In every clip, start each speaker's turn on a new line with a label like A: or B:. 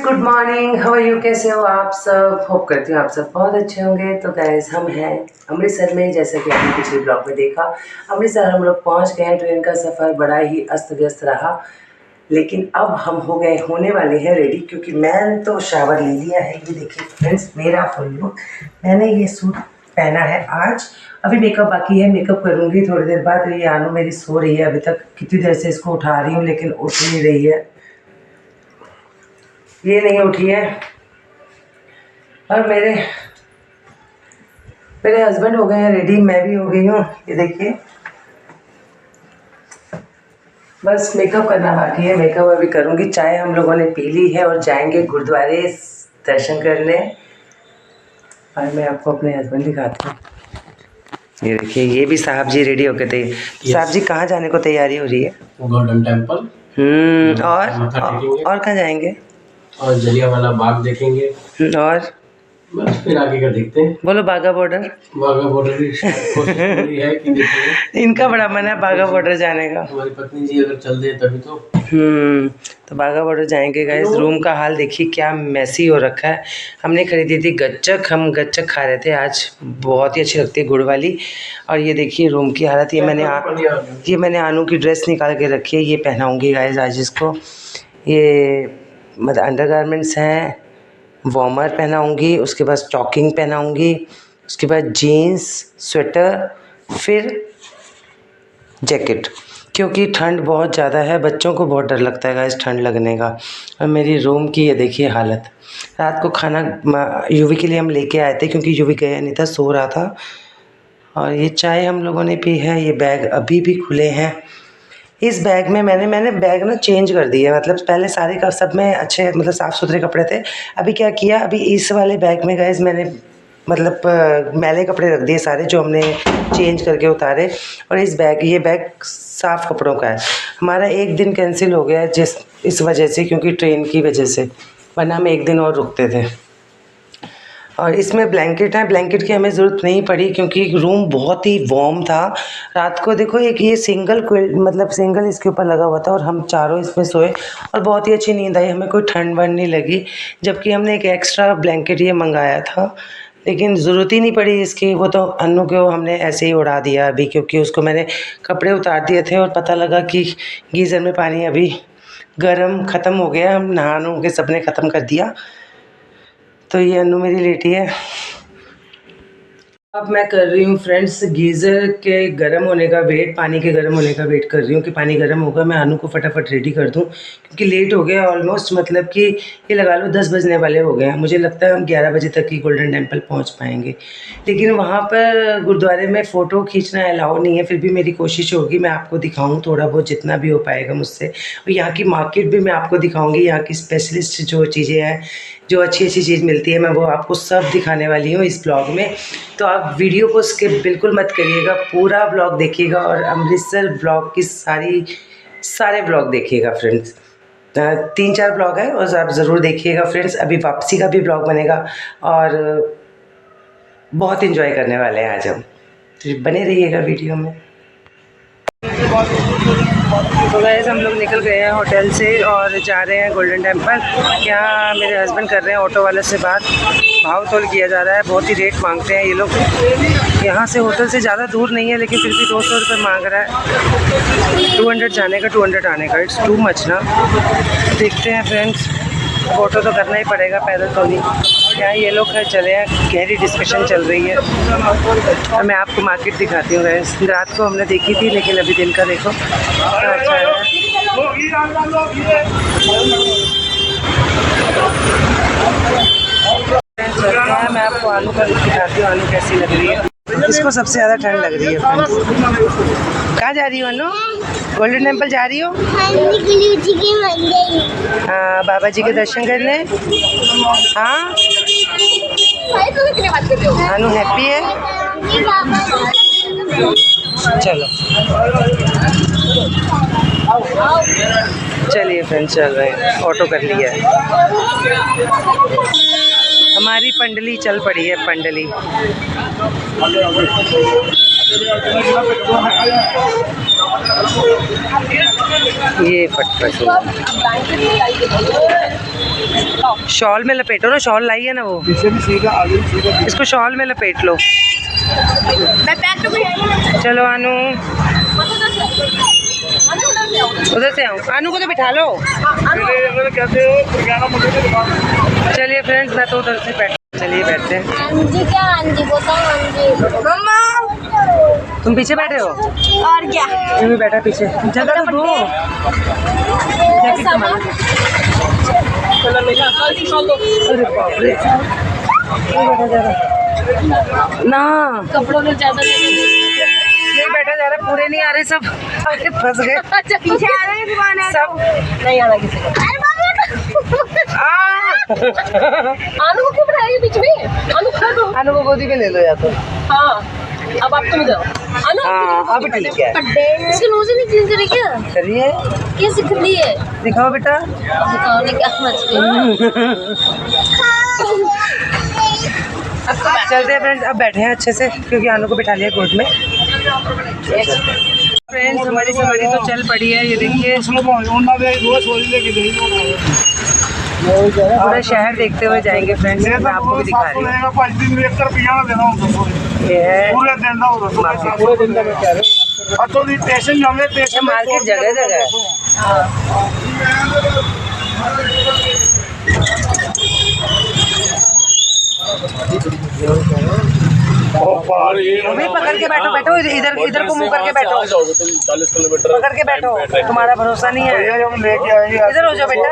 A: Good morning, how are you, कैसे हो आप सब। होप करती हूँ आप सब बहुत अच्छे होंगे। तो गाइस हम हैं अमृतसर में, जैसा कि आपने पिछले ब्लॉग में देखा। अमृतसर हम लोग पहुँच गए हैं। ट्रेन का सफ़र बड़ा ही अस्त व्यस्त रहा, लेकिन अब हम होने वाले हैं रेडी, क्योंकि मैंने तो शावर ले लिया है। ये देखिए फ्रेंड्स, मेरा फुल लुक। मैंने ये सूट पहना है आज। अभी मेकअप बाकी है, मेकअप करूँगी थोड़ी देर बाद। तो ये आनू मेरी सो रही है अभी तक, कितनी देर से इसको उठा रही हूँ लेकिन उठ नहीं रही है, ये नहीं उठी है। और मेरे हस्बैंड हो गए हैं रेडी, मैं भी हो गई हूँ। ये देखिए, बस मेकअप करना बाकी है। मेकअप अभी करूँगी। चाय हम लोगों ने पी ली है और जाएंगे गुरुद्वारे दर्शन करने। और मैं आपको अपने हस्बैंड दिखाती हूँ। ये देखिए, ये भी साहब जी रेडी होके थे। साहब जी कहाँ जाने को तैयारी हो रही है?
B: Golden temple.
A: और कहाँ जाएंगे?
B: और जलियांवाला बाग देखेंगे।
A: और
B: बस फिर आगे का देखते हैं।
A: बोलो बाघा बॉर्डर।
B: बाघा बॉर्डर की कोशिश है कि देखेंगे।
A: इनका बड़ा मन है बाघा बॉर्डर जाने का।
B: हमारी पत्नी जी अगर चल दे तभी तो।
A: तो बाघा बॉर्डर जाएंगे गाइस। रूम का हाल देखिए क्या मैसी हो रखा है। हमने खरीदी थी गच्चक, हम गच्चक खा रहे थे आज, बहुत ही अच्छी लगती है गुड़ वाली। और ये देखिए रूम की हालत। ये मैंने आनू की ड्रेस निकाल के रखी है, ये पहनाऊंगी गाइस आज इसको। ये मतलब अंडरगारमेंट्स हैं, वार्मर पहनाऊंगी, उसके बाद स्टॉकिंग पहनाऊंगी, उसके बाद जीन्स, स्वेटर, फिर जैकेट, क्योंकि ठंड बहुत ज़्यादा है। बच्चों को बहुत डर लगता है गाइस ठंड लगने का। और मेरी रूम की ये देखिए हालत। रात को खाना यूवी के लिए हम लेके आए थे, क्योंकि यूवी गया नहीं था, सो रहा था। और ये चाय हम लोगों ने पी है। ये बैग अभी भी खुले हैं। इस बैग में मैंने बैग ना चेंज कर दिया, मतलब पहले सारे का सब में अच्छे मतलब साफ़ सुथरे कपड़े थे। अभी क्या किया, अभी इस वाले बैग में गाइस मैंने मतलब मैले कपड़े रख दिए सारे, जो हमने चेंज करके उतारे। और ये बैग साफ़ कपड़ों का है। हमारा एक दिन कैंसिल हो गया है इस वजह से, क्योंकि ट्रेन की वजह से, वरना हम एक दिन और रुकते थे। और इसमें ब्लैंकेट है, ब्लैंकेट की हमें ज़रूरत नहीं पड़ी, क्योंकि रूम बहुत ही वार्म था। रात को देखो एक ये सिंगल इसके ऊपर लगा हुआ था, और हम चारों इसमें सोए और बहुत ही अच्छी नींद आई। हमें कोई ठंड वंड नहीं लगी, जबकि हमने एक एक्स्ट्रा ब्लैंकेट ये मंगाया था, लेकिन ज़रूरत ही नहीं पड़ी इसकी। वो तो अन्नू को हमने ऐसे ही उड़ा दिया अभी, क्योंकि उसको मैंने कपड़े उतार दिए थे और पता लगा कि गीज़र में पानी अभी गर्म ख़त्म हो गया। हम नहा के सबने ख़त्म कर दिया। तो ये अन्नू मेरी लेटी है। अब मैं कर रही हूँ फ्रेंड्स गीज़र के गर्म होने का वेट, पानी के गर्म होने का वेट कर रही हूँ कि पानी गर्म होगा, मैं अनु को फटाफट रेडी कर दूँ, क्योंकि लेट हो गया ऑलमोस्ट। मतलब कि ये लगा लो 10 बजने वाले हो गए हैं। मुझे लगता है हम 11 बजे तक ही गोल्डन टेम्पल पहुँच पाएंगे, लेकिन वहाँ पर गुरुद्वारे में फ़ोटो खींचना अलाउ नहीं है। फिर भी मेरी कोशिश होगी मैं आपको दिखाऊँ थोड़ा बहुत, जितना भी हो पाएगा मुझसे। और यहाँ की मार्केट भी मैं आपको दिखाऊँगी, यहाँ की स्पेशलिस्ट जो चीज़ें हैं, जो अच्छी अच्छी चीज़ मिलती है, मैं वो आपको सब दिखाने वाली हूँ इस ब्लॉग में। तो आप वीडियो को स्किप बिल्कुल मत करिएगा, पूरा ब्लॉग देखिएगा। और अमृतसर ब्लॉग की सारे ब्लॉग देखिएगा फ्रेंड्स। 3-4 ब्लॉग है और आप ज़रूर देखिएगा फ्रेंड्स। अभी वापसी का भी ब्लॉग बनेगा और बहुत इन्जॉय करने वाले हैं आज हम, तो बने रहिएगा वीडियो में। तो गाइस हम लोग निकल गए हैं होटल से और जा रहे हैं गोल्डन टेम्पल। यहाँ मेरे हस्बैंड कर रहे हैं ऑटो वाले से बात, भाव तोल किया जा रहा है। बहुत ही रेट मांगते हैं ये लोग। यहाँ से होटल से ज़्यादा दूर नहीं है, लेकिन फिर भी 200 रुपये मांग रहा है। 200 जाने का 200 आने का, इट्स टू मच ना। देखते हैं फ्रेंड्स, ऑटो तो करना ही पड़ेगा, पैदल तो नहीं। यहाँ ये लोग चले हैं, गहरी डिस्कशन चल रही है। और मैं आपको मार्केट दिखाती हूँ गाइस। रात को हमने देखी थी, लेकिन अभी दिन का देखो अच्छा है। मैं आपको आलू का दिखाती हूँ, आलू कैसी लग रही है। इसको सबसे ज़्यादा ठंड लग रही है। कहाँ जा रही हो अनु? गोल्डन टेम्पल जा रही हो? हाँ, बाबा जी के दर्शन करने। हाँ, अनु हैप्पी है। चलो चलिए फ्रेंड्स, चल रहे हैं। ऑटो कर लिया है, हमारी पंडली चल पड़ी है, पंडली। ये फटफट शॉल में लपेटो ना, शॉल लाई है ना वो,
B: पीछे भी सीधा आगे भी सीधा।
A: इसको शॉल में लपेट लो।
C: मैं पैक तो
A: चलो अनु, उधर से आऊँ, अनु को तो बिठा लो।
B: कहते हो
A: चलिए फ्रेंड्स, मैं तो उधर से बैठ, चलिए बैठते हैं।
C: अंजी क्या अंजी बताओ अंजी मम्मा
A: तुम पीछे बैठे हो?
C: और क्या
A: मैं भी बैठा पीछे। जगह तो दो। अरे बाप रे, नहीं बैठा जा रहा ना,
C: कपड़ों में ज्यादा
A: नहीं बैठा जा रहा, पूरे नहीं आ रहे सब। अरे फंस गए
C: अच्छा पीछे आ रहे हैं
A: सब, नहीं आ रहा किसी को।
C: आलू को क्यों बनाएगी बीच में? आलू खा दो।
A: अनु को गोदी में ले लो या तो।
C: हाँ अब आप तुम जाओ। आलू
A: हाँ अब ठीक है,
C: इसकी नोज नहीं क्लीन करी क्या?
A: करिए,
C: क्या सीख ली है?
A: दिखाओ बेटा।
C: बताओ नहीं क्या समझ
A: चलते हैं फ्रेंड्स, अब बैठे हैं अच्छे से क्योंकि अनु को बिठा लिया गोद में। फ्रेंड्स हमारी सवारी तो चल पड़ी है, ये देखिए पूरा शहर देखते हुए जाएंगे फ्रेंड्स, मैं आपको भी दिखा रही हूँ। ये है मार्केट, जगह जगह है। भी पकड़ के बैठो, बैठो इधर, इधर को मुंह करके बैठो,
B: 40 किलोमीटर
A: पकड़ के बैठो, तुम्हारा भरोसा नहीं है। इधर हो जाओ बेटा,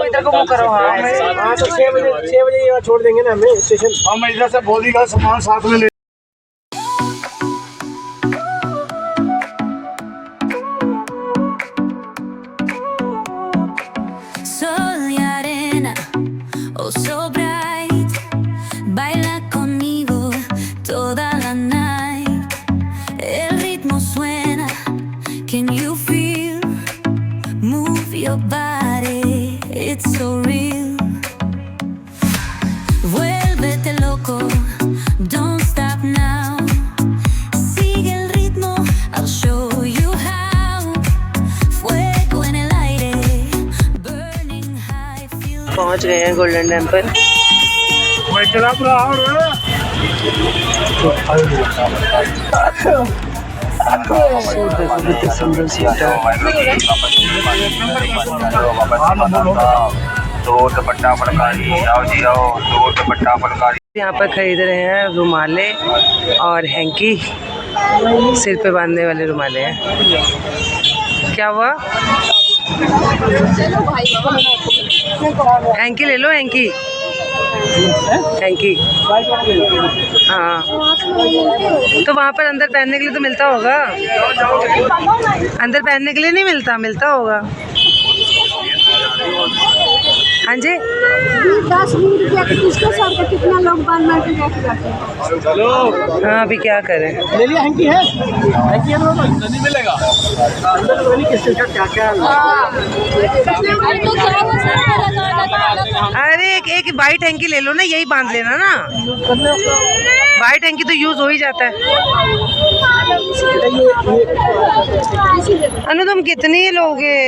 A: इधर को मुंह करो। हाँ
B: तो 6 बजे यहाँ छोड़ देंगे ना हमें स्टेशन। हम इधर से बोली का सामान साथ में ले।
D: Sol y arena, oh so bright, baila conmigo toda la night. El ritmo suena, can you feel? Move your body, it's so real. Vuélvete loco, don't stop now. Sigue el ritmo, I'll show you how. Fuego en el aire, burning high, feel.
A: पहुंच गए हैं golden temple.
B: मैं चला पूरा
A: सुंदर सी
B: दुपट्टा फुलकारी, आओ जी आओ, दुपट्टा फुलकारी।
A: यहाँ पर खरीद रहे हैं रुमाले और हैंकी, सिर पे बांधने वाले रुमाले हैं। क्या हुआ? हैंकी ले लो, हैंकी, हैंकी। हाँ तो वहाँ पर अंदर पहनने के लिए तो मिलता होगा, अंदर पहनने के लिए नहीं मिलता, मिलता होगा। हाँ जी
C: 10-20 रुपया किसके साथ कितना लोग बाल मार के जाते हैं।
A: हाँ अभी क्या करें।
B: ले लिया हैंकी है, हैंकी है तो नहीं मिलेगा अंदर तो नहीं किसके साथ क्या क्या।
A: अरे एक वाइट हैंकी ले लो ना, यही बांध लेना ना, वाइट हैंकी तो यूज हो ही जाता है। अनु तुम कितनी लोगे?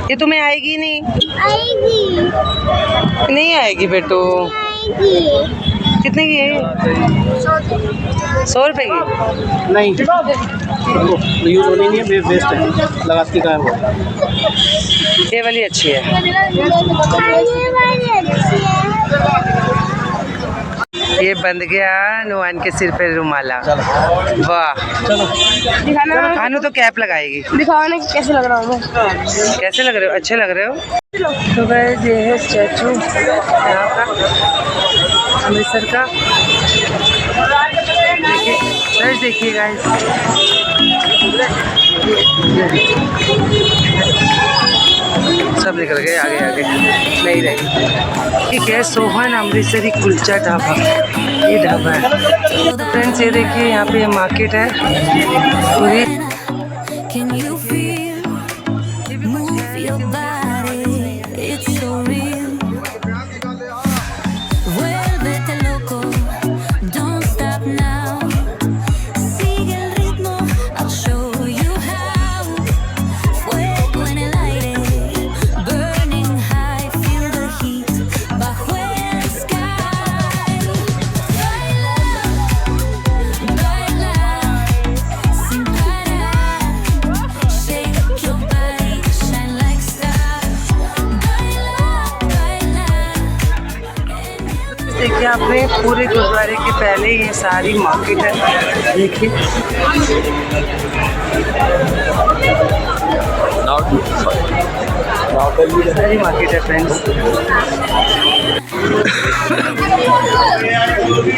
A: ये तुम्हें आएगी नहीं? नहीं आएगी बेटू। कितने की है? 100 रुपए की?
B: नहीं यूज होनी नहीं है, वेस्ट है, लगाती का है वो।
A: ये वाली अच्छी है। ये बंध गया नुआन के सिर पे रुमाला। वाह अनु तो कैप लगाएगी।
C: दिखाओ ना कैसे लग रहा हूँ मैं।
A: कैसे लग रहे हो? अच्छे लग रहे हो। तो गाइस ये है स्टैचू यहाँ का, अमृतसर का। देखिए देखिए गाइस, सब निकल गए आगे आगे, नहीं रही। ठीक है, सोहन अमृतसरी कुलचा ढाबा, ये ढाबा है फ्रेंड्स। ये देखिए यहाँ पे मार्केट है पूरी।
D: Can you feel? Move your body, it's so real. Vuélvete loco, don't stop now. Sigue el ritmo, I'll show you how. Fuego en el aire, burn.
A: आपने पूरे गुरुद्वारे के पहले ये सारी मार्केट है, देखिए। सारी मार्केट है फ्रेंड्स।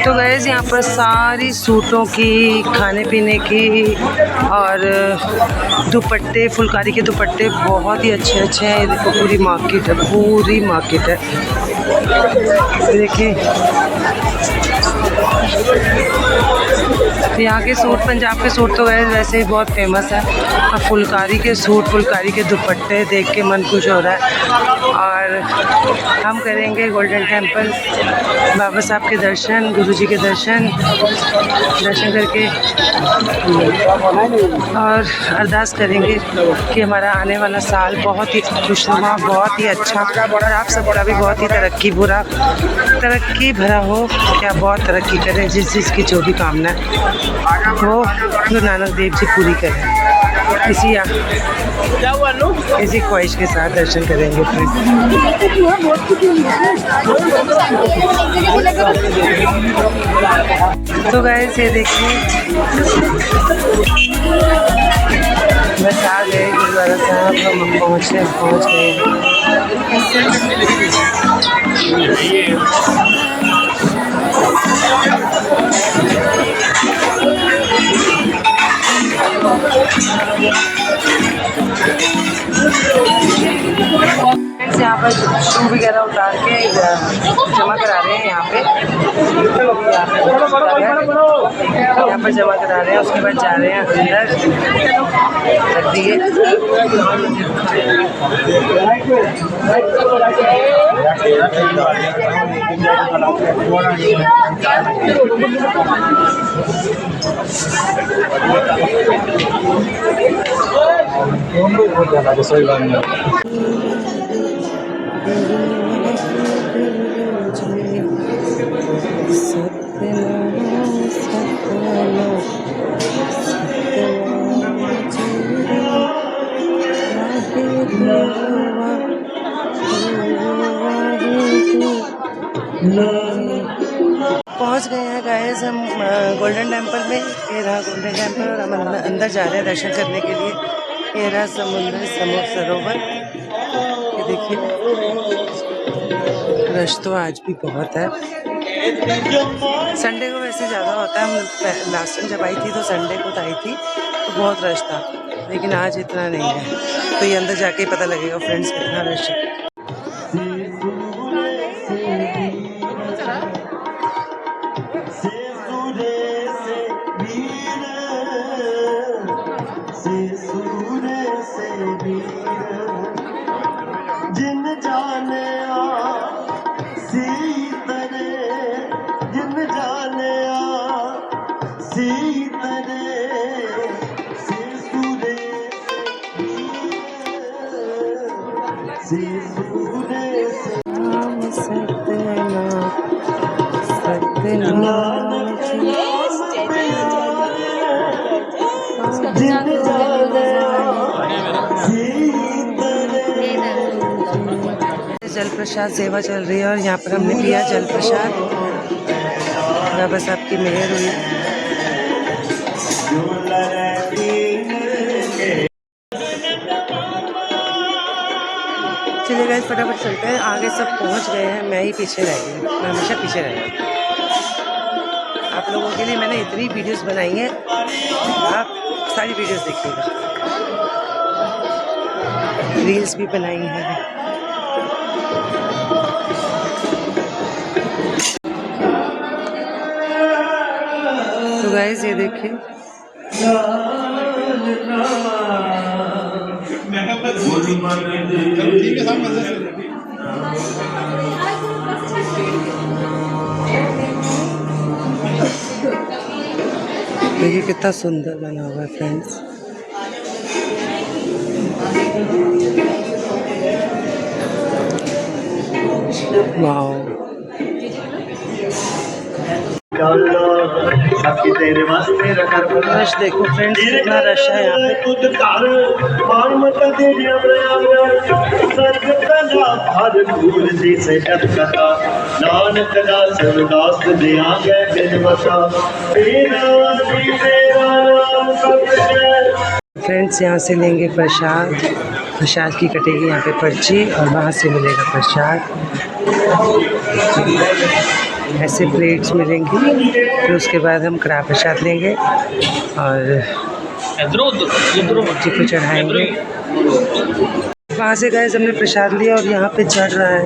A: तो गैस यहाँ पर सारी सूटों की, खाने पीने की और दुपट्टे, फुलकारी के दुपट्टे बहुत ही अच्छे अच्छे हैं। ये देखो पूरी मार्केट है, पूरी मार्केट है, देखिए। यहाँ के सूट, पंजाब के सूट तो वैसे ही बहुत फेमस है, और फुलकारी के सूट, फुलकारी के दुपट्टे देख के मन खुश हो रहा है। और हम करेंगे गोल्डन टेम्पल, बाबा साहब के दर्शन, गुरुजी के दर्शन करके और अरदास करेंगे कि हमारा आने वाला साल बहुत ही खुशनुमा, बहुत ही अच्छा, और आप सबका भी बहुत ही तरक्की तरक्की भरा हो। क्या बहुत तरक्की करें, जिस चीज़ की जो भी कामना है वो गुरु नानक देव जी पूरी करें। इसी ख्वाहिश के साथ दर्शन करेंगे फ्रेंड्स। तो गाइस ये देखिए, बस आ गए गुरुद्वारा साहब, हम पहुँच गए। यहाँ पर शू वगैरह उतार के जमा करा रहे हैं यहाँ पे जमा करा रहे हैं। उसके बाद जा रहे हैं अंदर, रख दिए। पहुंच गए हैं गाइस हम गोल्डन टेम्पल में। ये रहा गोल्डन टेम्पल और हम अंदर जा रहे हैं दर्शन करने के लिए। ये रहा समुद्र सरोवर, ये देखिए। रश तो आज भी बहुत है, संडे को वैसे ज़्यादा होता है। हम लास्ट टाइम जब आई थी तो संडे को आई थी तो बहुत रश था, लेकिन आज इतना नहीं है। तो ये अंदर जाके पता लगेगा फ्रेंड्स कितना रश है। जल प्रसाद सेवा चल रही है और यहाँ पर हमने पिया जल प्रसाद। बाबा साहब की मेहर हुई। चलिए गाइस फटाफट चलते हैं, आगे सब पहुँच गए हैं, मैं ही पीछे रह गई। मैं हमेशा पीछे रह गई। आप लोगों के लिए मैंने इतनी वीडियोस बनाई हैं, आप सारी वीडियोस देखिएगा। रील्स भी बनाई हैं। तो गाइस ये देखिए, देखिए कितना सुंदर बना हुआ है फ्रेंड्स। वाओ, रश देखो फ्रेंड्स, कितना रश है यहाँ पे।
E: हार फूल दी से टकता नानक दास रविदास दियांगे बिन बता तेरा नाम सब जय।
A: फ्रेंड्स यहाँ से लेंगे प्रसाद, प्रसाद की कटेगी यहाँ पे पर्ची और वहाँ से मिलेगा प्रसाद। ऐसे प्लेट्स मिलेंगी, फिर उसके बाद हम कड़ा प्रसाद लेंगे और जी को चढ़ाएंगे। वहाँ से गए हमने प्रसाद लिया और यहाँ पे चढ़ रहा है,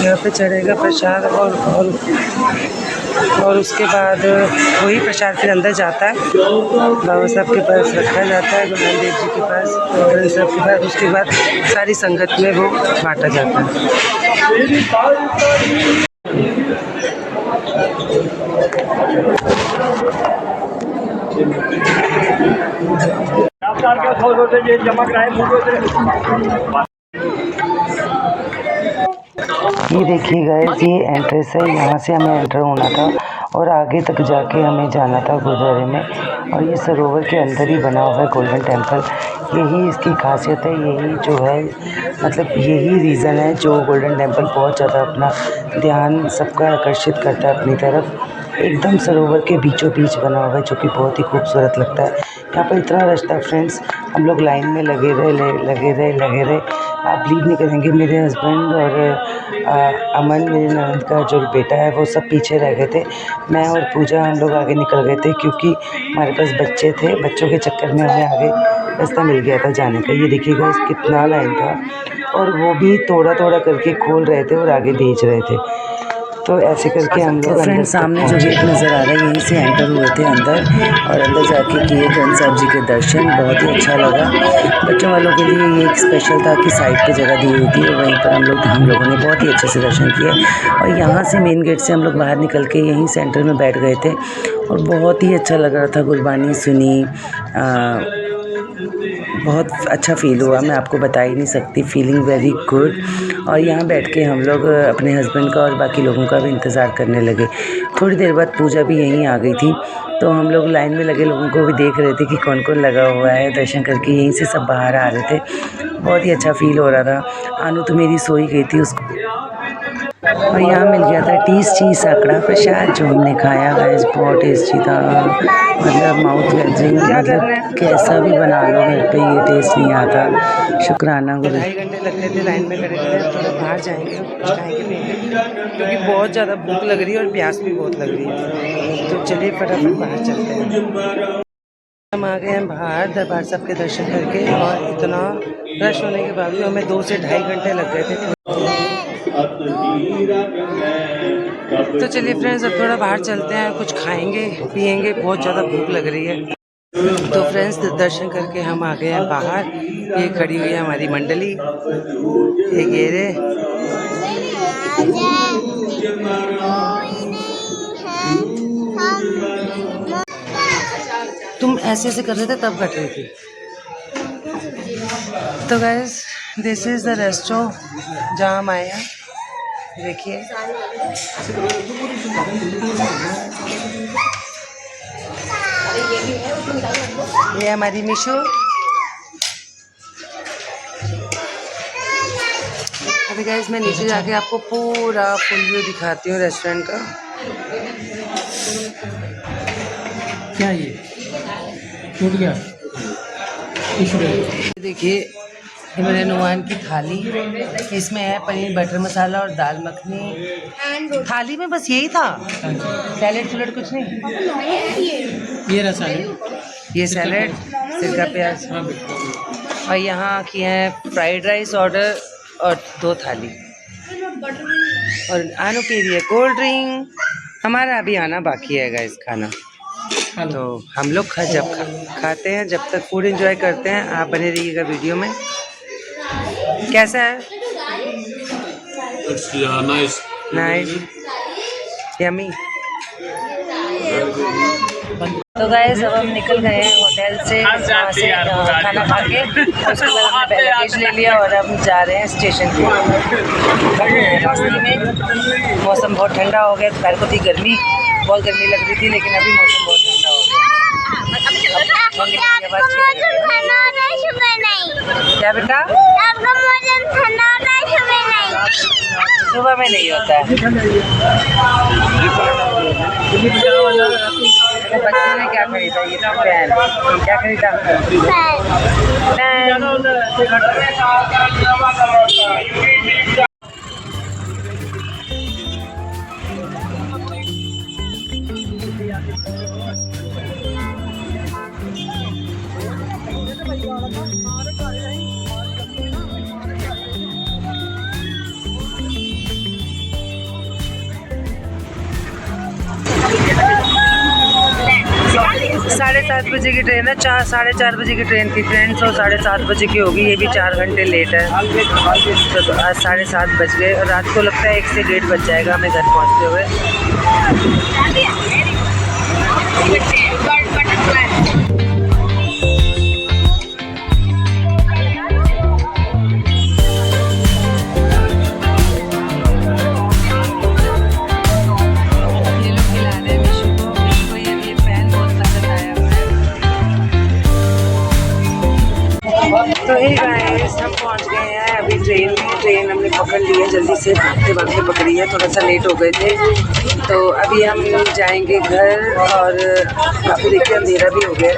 A: यहाँ पे चढ़ेगा प्रसाद और उसके बाद वही प्रसाद फिर अंदर जाता है, बाबा साहब के पास रखा जाता है, गुरु नानक देव जी के पास, ग्रंथ साहब के पास। उसके बाद सारी संगत में वो बांटा जाता है। ये देखिए गाइस, ये एंट्रेंस है, यहाँ से हमें एंटर होना था और आगे तक जाके हमें जाना था गुरुद्वारे में। और ये सरोवर के अंदर ही बना हुआ है गोल्डन टेम्पल। यही इसकी खासियत है, यही जो है मतलब यही रीज़न है जो गोल्डन टेम्पल बहुत ज़्यादा अपना ध्यान सबका आकर्षित करता है अपनी तरफ। एकदम सरोवर के बीचों बीच बना हुआ है जो कि बहुत ही खूबसूरत लगता है। यहाँ पर इतना रश था फ्रेंड्स, हम लोग लाइन में लगे रहे। आप बिलीव नहीं करेंगे, मेरे हस्बैंड और अमन मेरे ननद का जो बेटा है वो सब पीछे रह गए थे। मैं और पूजा हम लोग आगे निकल गए थे क्योंकि हमारे पास बच्चे थे, बच्चों के चक्कर में हमें आगे रास्ता मिल गया था जाने का। ये देखिएगा कितना लाइन था और वो भी थोड़ा करके खोल रहे थे और आगे भेज रहे थे। तो ऐसे करके हम लोग फ्रेंड सामने जो गेट नज़र आ रहा है यहीं से एंटर हुए थे अंदर और अंदर जाके किए ग्रंथ साहब जी के दर्शन। बहुत ही अच्छा लगा। बच्चों वालों के लिए ये एक स्पेशल था कि साइड पे जगह दी हुई थी और वहीं पर हम लोगों ने बहुत ही अच्छे से दर्शन किए। और यहाँ से मेन गेट से हम लोग बाहर निकल के यहीं सेंटर में बैठ गए थे और बहुत ही अच्छा लग रहा था। गुरबानी सुनी, बहुत अच्छा फ़ील हुआ, मैं आपको बता ही नहीं सकती। Feeling very good. और यहाँ बैठ के हम लोग अपने हस्बैंड का और बाकी लोगों का भी इंतज़ार करने लगे। थोड़ी देर बाद पूजा भी यहीं आ गई थी तो हम लोग लाइन में लगे लोगों को भी देख रहे थे कि कौन कौन लगा हुआ है। दर्शन करके यहीं से सब बाहर आ रहे थे, बहुत ही अच्छा फ़ील हो रहा था। आनू तो मेरी सोई गई थी उसको। और यहाँ मिल गया था टेस्टी सा कड़ा प्रसाद जो हमने खाया गाइस, बहुत टेस्टी था। मतलब माउथ वाटरिंग, मतलब कैसा भी बना लो घर पे ये टेस्ट नहीं आता। शुक्राना गुरु। 2.5 घंटे लग गए थे लाइन में खड़े खड़े। थोड़ा बाहर जाएंगे और कुछ खाएंगे पिएंगे क्योंकि बहुत ज़्यादा भूख लग रही है और प्यास भी बहुत लग रही है। तो चलिए फटाफट बाहर चलते हैं। हम आ गए हैं बाहर दरबार साहब के दर्शन करके और इतना रश होने के बावजूद हमें 2 से 2.5 घंटे लग गए थे। तो चलिए फ्रेंड्स, अब थोड़ा बाहर चलते हैं, कुछ खाएंगे पिएंगे, बहुत ज़्यादा भूख लग रही है। तो फ्रेंड्स, दर्शन करके हम आ गए हैं बाहर। ये खड़ी हुई है हमारी मंडली, ये घेरे। तुम ऐसे कर रहे थे तब कट रही थी। तो guys, this is the restaurant जहाँ हम आए हैं। देखिए ये हमारी मिशू। अभी गाइस मैं नीचे जाके आपको पूरा फुल व्यू दिखाती हूँ रेस्टोरेंट का।
B: क्या ये टूट गया?
A: देखिए ये मेरे नुमान की थाली, इसमें है पनीर बटर मसाला और दाल मखनी। थाली में बस यही था, सैलेड कुछ नहीं।
B: ये रहा सैलेड,
A: ये सैलेड, सिरका प्याज। और यहाँ किए हैं फ्राइड राइस ऑर्डर और 2 थाली। और आनू पी रही है कोल्ड ड्रिंक। हमारा अभी आना बाकी है गाइस खाना। तो हम लोग खाते हैं, जब तक फूड एंजॉय करते हैं। आप बने रहिएगा वीडियो में। कैसा है? Nice, yummy. तो गाइस अब हम निकल गए हैं होटल से, वहाँ से खाना खा के उसके बाद हमने लगेज ले लिया और अब जा रहे हैं स्टेशन पे। रास्ते में मौसम बहुत ठंडा हो गया। दोपहर को थी गर्मी, बहुत गर्मी लग रही थी, लेकिन अभी मौसम बहुत ठंडा हो गया। क्या बेटा? सुबह में नहीं होता है। तो बच्चों ने क्या खरीदा? ये तो फैन। क्या खरीदा? फैन। साढ़े 7 बजे की ट्रेन है। 4-4:30 बजे की ट्रेन थी फ्रेंड्स, और 7:30 बजे की होगी। ये भी 4 घंटे लेट है। तो आज 7:30 बज गए, और रात को लगता है 1 से 1:30 बज जाएगा हमें घर पहुंचते हुए। तो हे गाइस, हम पहुंच गए हैं अभी ट्रेन में। ट्रेन हमने पकड़ ली है, जल्दी से भागते भागते पकड़ी है, थोड़ा सा लेट हो गए थे। तो अभी हम जाएंगे घर, और काफ़ी देखिए अंधेरा भी हो गया।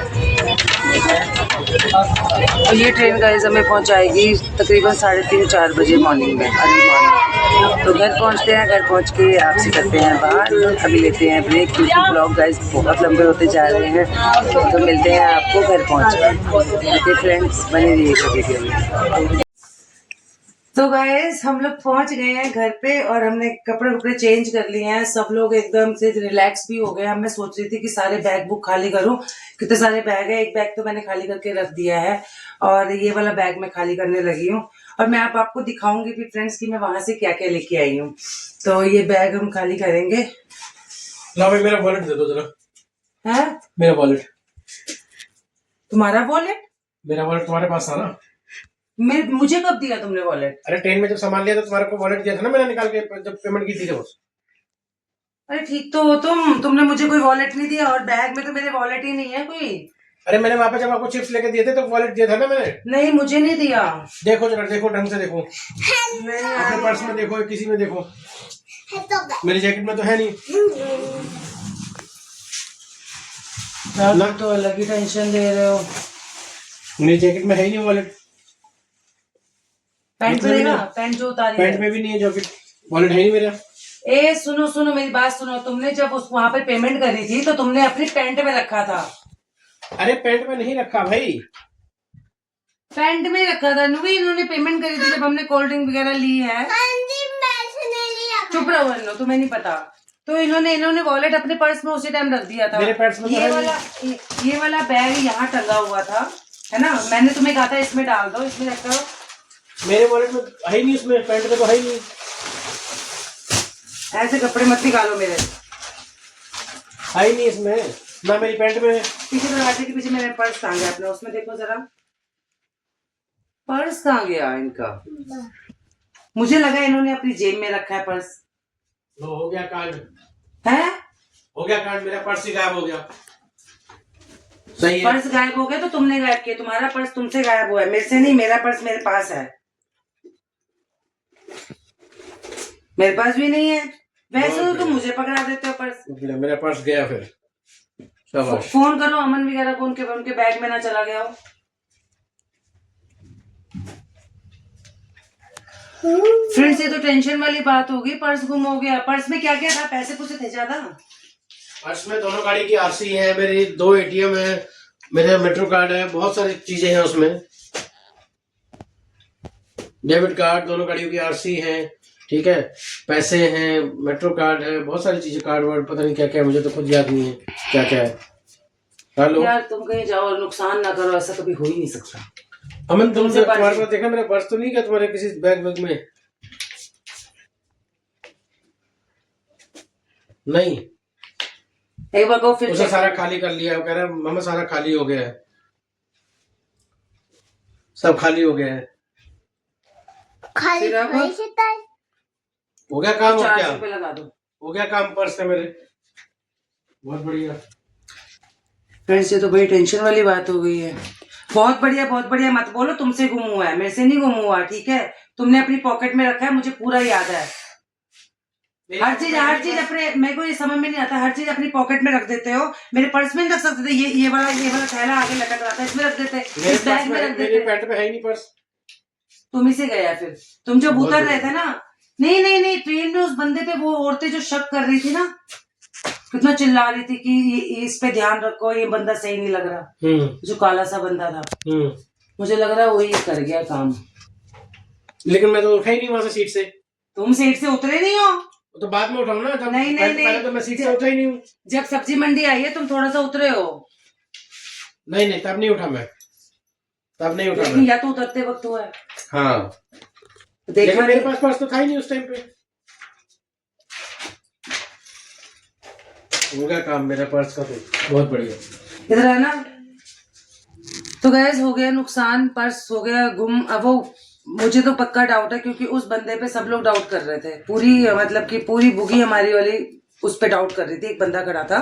A: और ये ट्रेन गाइस हमें पहुंचाएगी तकरीबन 3:30-4 बजे मॉर्निंग में, अर्ली मॉर्निंग। तो घर पहुंचते हैं, घर पहुंच के आपसे करते हैं बात। अभी लेते हैं ब्रेक, क्योंकि ब्लॉग गाइस बहुत लंबे होते जा रहे हैं। तो मिलते हैं आपको घर पहुंच के। ओके फ्रेंड्स, बने रहिएगा वीडियो में। तो गाइस, हम लोग पहुंच गए हैं घर पे, और हमने कपड़े चेंज कर लिए हैं। सब लोग एकदम से रिलैक्स भी हो गए। मैं सोच रही थी कि सारे बैग बुक खाली करूं, कितने सारे बैग है। एक बैग तो मैंने खाली करके रख दिया है, और ये वाला बैग मैं खाली करने लगी हूँ। और मैं आपको दिखाऊंगी भी फ्रेंड्स कि मैं वहां से क्या क्या लेके आई हूँ। तो ये बैग हम खाली करेंगे।
B: ला भाई, मेरा वॉलेट दे दो जरा।
A: है
B: मेरा वॉलेट।
A: तुम्हारा वॉलेट?
B: मेरा वॉलेट तुम्हारे पास था ना?
A: मुझे कब दिया तुमने वॉलेट?
B: अरे ट्रेन में जब सामान लिया तो तुम्हारे को वॉलेट दिया था ना, मैंने निकाल के जब पेमेंट की थी तो।
A: अरे ठीक तो हो तुमने मुझे कोई वॉलेट नहीं दिया, और बैग में तो मेरे वॉलेट ही नहीं है कोई।
B: अरे मैंने वहाँ पे जब आपको चिप्स लेके दिए थे तो वॉलेट दिया था ना मैंने।
A: नहीं, मुझे नहीं दिया।
B: देखो जरा, देखो ढंग से देखो,
A: नहीं
B: अपने पर्स में देखो, किसी में देखो। मेरी जैकेट में तो है नहीं
A: ना। तो अलग ही टेंशन दे रहे हो।
B: मेरी जैकेट में है ही नहीं वॉलेट।
A: पैंट में देगा, पैंट जो उतारी
B: पैंट में भी नहीं है जैकेट, वॉलेट है ही मेरा।
A: ए सुनो मेरी बात सुनो। तुमने जब उस वहाँ पे पेमेंट करी थी तो तुमने अपनी पैंट में रखा था।
B: अरे पैंट में नहीं रखा भाई,
A: पैंट में रखा था। इन्होंने पेमेंट करी थी जब हमने कोल्ड ड्रिंक वगैरह ली है। चुप रहो वरना, तुम्हें नहीं पता। तो इन्होंने वॉलेट अपने पर्स में उसी टाइम रख दिया था।
B: मेरे पर्स में
A: ये वाला बैग यहाँ टंगा हुआ था, है ना। मैंने तुम्हें कहा था इसमें डाल दो, इसमें रख दो।
B: मेरे वॉलेट में है ही नहीं, उसमें पैंट में तो है ही नहीं।
A: ऐसे कपड़े मत निकालो मेरे,
B: है ही नहीं इसमें ना, मेरी पैंट में।
A: पीछे दरवाजे के पीछे मेरे पर्स कहाँ गया अपना, उसमें देखो जरा, पर्स कहाँ गया इनका। मुझे लगा इन्होंने अपनी जेब में रखा है पर्स।
B: हो गया कार्ड,
A: है
B: हो गया कार्ड, मेरा पर्स ही गायब हो गया। सही है,
A: पर्स गायब हो गया तो तुमने गायब किया। तुम्हारा पर्स तुमसे गायब हुआ है, मेरे से नहीं। मेरा पर्स मेरे पास है, मेरे पास भी नहीं है। वैसे तो तुम मुझे पकड़ा देते हो पर्स।
B: मेरा पर्स गया फिर। शाबाश।
A: फोन करो अमन वगैरह को, उनके बैग में ना चला गया हो। फ्रेंड्स, ये तो टेंशन वाली बात होगी। पर्स गुम हो गया। पर्स में क्या क्या था? पैसे पूसे थे ज्यादा?
B: पर्स में दोनों गाड़ी की आरसी है, मेरी 2 एटीएम है, मेरा मेट्रो कार्ड है, बहुत सारी चीजें हैं उसमें। डेबिट कार्ड, दोनों गाड़ियों की आरसी है, ठीक है, पैसे हैं, मेट्रो कार्ड है, बहुत सारी चीजें, कार्ड वर्ड पता नहीं क्या क्या है, मुझे तो खुद याद नहीं है क्या क्या है। हेलो
A: यार, तुम कहीं जाओ और नुकसान ना करो, ऐसा कभी हो ही नहीं सकता।
B: अमन, तुम्हारे पास देखा मेरा पर्स तो नहीं क्या तुम्हारे किसी बैग में? नहीं,
A: एक बार को फिर
B: उसे सारा खाली कर लिया। वो कह रहा है मामा सारा खाली हो गया है, सब खाली हो गया है।
C: खाली
B: हो गया काम, और क्या
A: 400 रुपए लगा दो।
B: हो गया काम पर्स का मेरे। बहुत बढ़िया
A: फ्रेंड्स, ये तो बड़ी टेंशन वाली बात हो गई है। बहुत बढ़िया, बहुत बढ़िया मत बोलो तुमसे गुम हुआ है, मेरे से नहीं गुम हुआ, ठीक है। तुमने अपनी पॉकेट में रखा है, मुझे पूरा याद है। हर चीज अपने, मेरे को ये समझ में नहीं आता, हर चीज अपनी पॉकेट में रख देते हो। मेरे पर्स में नहीं रख सकते थे? ये वाला थैला आगे लटक रहा था, इसमें रख देते, इस बैग में रख
B: मेरे
A: देते।
B: पैंट पे है ही नहीं पर्स।
A: तुम ही से गया फिर, तुम जब उतर रहे थे ना। नहीं, ट्रेन में उस बंदे पे वो औरतें जो शक कर रही थी ना, कितना चिल्ला रही थी कि इस पे ध्यान रखो, ये बंदा सही नहीं लग रहा। जो काला सा बंदा था, मुझे लग रहा है वही कर गया काम।
B: लेकिन मैं तो उठा ही नहीं वहां से सीट से।
A: तुम सीट से उतरे नहीं हो
B: तो बाद में उठाऊं ना, जब
A: नहीं
B: पहले तो मैं सीट से उठा ही नहीं हूँ।
A: जब सब्जी मंडी आई है तुम थोड़ा सा उतरे हो।
B: नहीं तब नहीं उठा मैं, तब नहीं उठा
A: लेकिन
B: मैं।
A: या तो उतरते वक्त हुआ है।
B: हाँ
A: देखा
B: लेकिन मेरे पास पर्स तो था ही नहीं उस टाइम पे। हो गया काम मेरा पर्स का, तो बहुत बढ़िया।
A: इधर है ना। तो गैस हो गया नुकसान, पर्स हो गया गुम। अब वो मुझे तो पक्का डाउट है, क्योंकि उस बंदे पे सब लोग डाउट कर रहे थे। पूरी मतलब कि पूरी बुगी हमारी वाली उस पे डाउट कर रही थी। एक बंदा खड़ा था,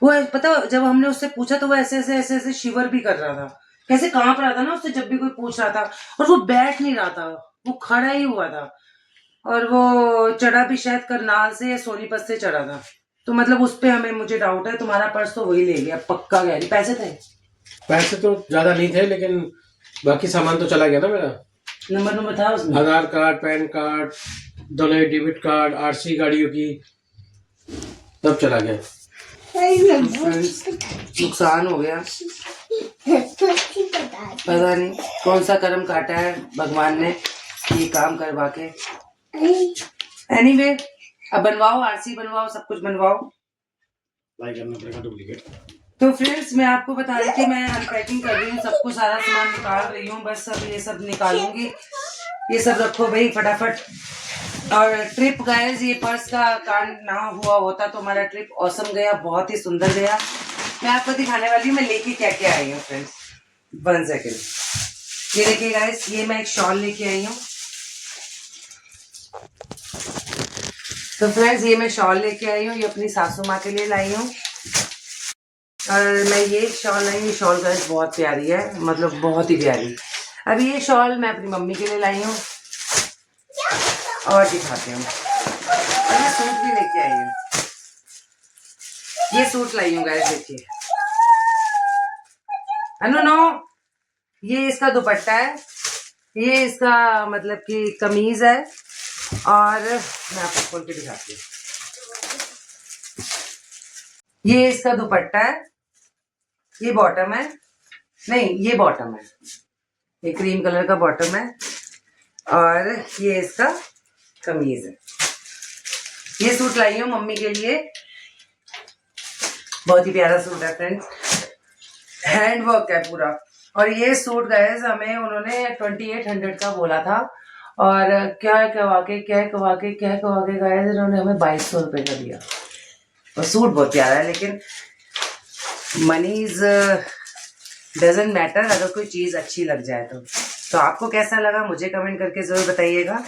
A: वो पता, जब हमने उससे पूछा तो वो ऐसे शिवर भी कर रहा था, कैसे कांप रहा था ना उससे जब भी कोई पूछ रहा था। और वो बैठ नहीं रहा था, वो खड़ा ही हुआ था। और वो चढ़ा भी शायद करनाल से या सोनीपत से चढ़ा था। तो मतलब उस पे मुझे डाउट है। तुम्हारा पर्स तो वही ले गया पक्का। गैरी पैसे थे?
B: पैसे तो ज्यादा नहीं थे, लेकिन बाकी सामान तो चला गया ना मेरा।
A: नंबर था उसमें?
B: आधार कार्ड, पैन कार्ड, दोनों डेबिट कार्ड, आरसी गाड़ियों की, सब चला गया।
A: नुकसान हो गया। पता नहीं कौन सा कर्म काटा है भगवान ने ये काम करवा के। एनीवे, अब बनवाओ, आरसी बनवाओ, सब कुछ बनवाओ।
B: अप्लाई करना पड़ेगा डुप्लीकेट।
A: तो फ्रेंड्स, मैं आपको बता रही थी मैं अनपैकिंग कर रही हूँ, सब कुछ सारा सामान निकाल रही हूँ। बस अब ये सब निकालूंगी, ये सब रखो भाई फटाफट। और ट्रिप गाइस, ये पर्स का कांड ना हुआ होता तो हमारा ट्रिप ऑसम गया, बहुत ही सुंदर गया। मैं आपको दिखाने वाली हूँ मैं लेके क्या क्या आई हूँ फ्रेंड्स। 1 सेकेंड। ये देखिए गाइस, ये मैं एक शॉल लेके आई हूँ। तो फ्रेंड्स, ये मैं शॉल लेके आई हूँ, ये अपनी सासू माँ के लिए लाई हूँ। और मैं ये शॉल लाई हूँ, ये शॉल गाइस बहुत प्यारी है, मतलब बहुत ही प्यारी। अब ये शॉल मैं अपनी मम्मी के लिए लाई हूँ। और दिखाते हूँ, ये सूट भी लेके आई हूँ। ये सूट लाई हूँ गाइस, देखिए। नो, ये इसका दुपट्टा है, ये इसका मतलब कि कमीज है। और मैं आपको खोल के दिखाती हूँ, ये इसका दुपट्टा है, ये बॉटम है, नहीं ये बॉटम है, ये क्रीम कलर का बॉटम है। और ये इसका कमीज है। ये सूट लाई हूँ मम्मी के लिए, बहुत ही प्यारा सूट है फ्रेंड्स, हैंड वर्क है पूरा। और ये सूट गाइस हमें उन्होंने 2800 का बोला था, और क्या कवा के गाइस इन्होंने हमें 2200 रुपये का दिया। और सूट बहुत प्यारा है, लेकिन मनीज डजंट मैटर अगर कोई चीज़ अच्छी लग जाए तो आपको कैसा लगा मुझे कमेंट करके ज़रूर बताइएगा।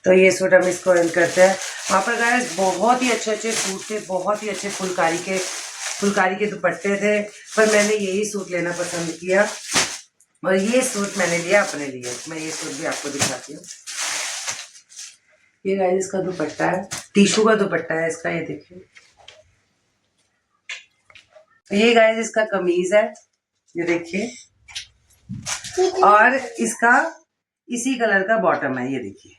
A: तो ये सूट हम इसको एंड करते हैं। वहाँ पर गाइस बहुत ही अच्छे सूट थे, बहुत ही अच्छे फुलकारी के दुपट्टे थे, पर मैंने यही सूट लेना पसंद किया। और ये सूट मैंने लिया अपने लिए। मैं ये सूट भी आपको दिखाती हूँ। ये गाइस इसका दुपट्टा है, टिशू का दुपट्टा है इसका, ये देखिए। ये गाइस इसका कमीज है, ये देखिए। और इसका इसी कलर का बॉटम है, ये देखिए।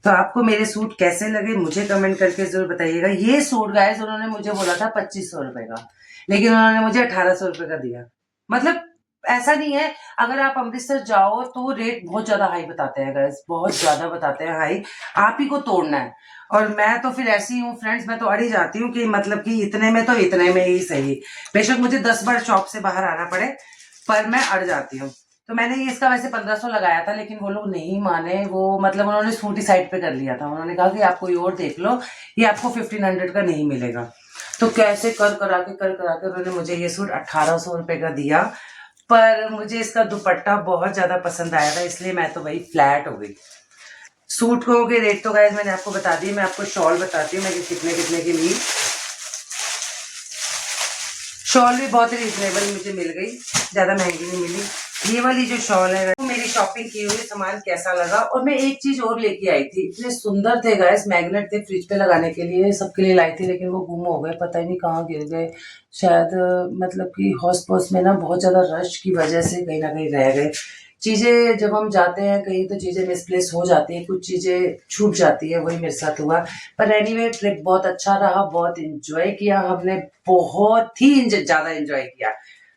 A: तो आपको मेरे सूट कैसे लगे मुझे कमेंट करके जरूर बताइएगा। ये सूट गाइस उन्होंने मुझे बोला था 2500 रुपए का, लेकिन उन्होंने मुझे 1800 रुपए का दिया। मतलब ऐसा नहीं है, अगर आप अमृतसर जाओ तो रेट बहुत ज्यादा हाई बताते हैं गाइस, बहुत ज्यादा बताते हैं हाई, आप ही को तोड़ना है। और मैं तो फिर ऐसी हूँ फ्रेंड्स, मैं तो अड़ ही जाती हूँ कि मतलब कि इतने में तो इतने में ही सही, बेशक मुझे 10 बार शॉप से बाहर आना पड़े, पर मैं अड़ जाती हूँ। तो मैंने ये इसका वैसे 1500 लगाया था, लेकिन वो लोग नहीं माने। वो मतलब उन्होंने सूट ही साइड पे कर लिया था। उन्होंने कहा कि आप कोई और देख लो, ये आपको 1500 का नहीं मिलेगा। तो कैसे कर करा के उन्होंने मुझे ये सूट 1800 रुपए का दिया। पर मुझे इसका दुपट्टा बहुत ज्यादा पसंद आया था, इसलिए मैं तो वही फ्लैट हो गई। सूट को के रेट तो गाइस मैंने आपको बता दी। मैं आपको शॉल बताती हूँ मैं कितने की ली। शॉल भी बहुत रीजनेबल मुझे मिल गई, ज्यादा महंगी नहीं मिली। ये वाली जो शॉल है वो मेरी शॉपिंग की हुई सामान कैसा लगा। और मैं एक चीज और लेके आई थी, इतने सुंदर थे गाइस, मैग्नेट थे फ्रिज पे लगाने के लिए, सबके लिए लाई थी, लेकिन वो गुम हो गए, पता ही नहीं कहाँ गिर गए। शायद मतलब कि हॉस्प पॉस में ना बहुत ज्यादा रश की वजह से कहीं ना कहीं रह गए। चीजें जब हम जाते हैं कहीं तो चीजें मिसप्लेस हो जाती है, कुछ चीजें छूट जाती है, वही मेरे साथ हुआ। पर एनीवे ट्रिप बहुत अच्छा रहा, बहुत इंजॉय किया हमने, बहुत ही ज्यादा इंजॉय किया।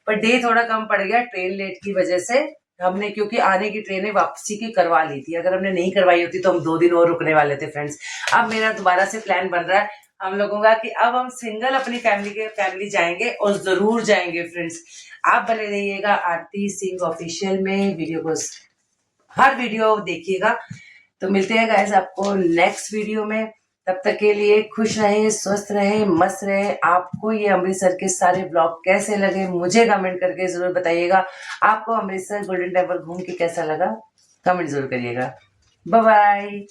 A: पर डे थोड़ा कम पड़ गया ट्रेन लेट की वजह से हमने, क्योंकि आने की ट्रेनें वापसी की करवा ली थी। अगर हमने नहीं करवाई होती तो हम 2 दिन और रुकने वाले थे फ्रेंड्स। अब मेरा दोबारा से प्लान बन रहा है हम लोगों का कि अब हम सिंगल अपनी फैमिली जाएंगे, और जरूर जाएंगे फ्रेंड्स। आप बने रहिएगा आरती सिंह ऑफिशियल में, वीडियो को हर वीडियो देखिएगा। तो मिलते हैं गाइस आपको नेक्स्ट वीडियो में, तब तक के लिए खुश रहें, स्वस्थ रहें, मस्त रहें। आपको ये अमृतसर के सारे ब्लॉग कैसे लगे मुझे कमेंट करके जरूर बताइएगा। आपको अमृतसर गोल्डन टेम्पल घूम के कैसा लगा कमेंट जरूर करिएगा। Bye bye.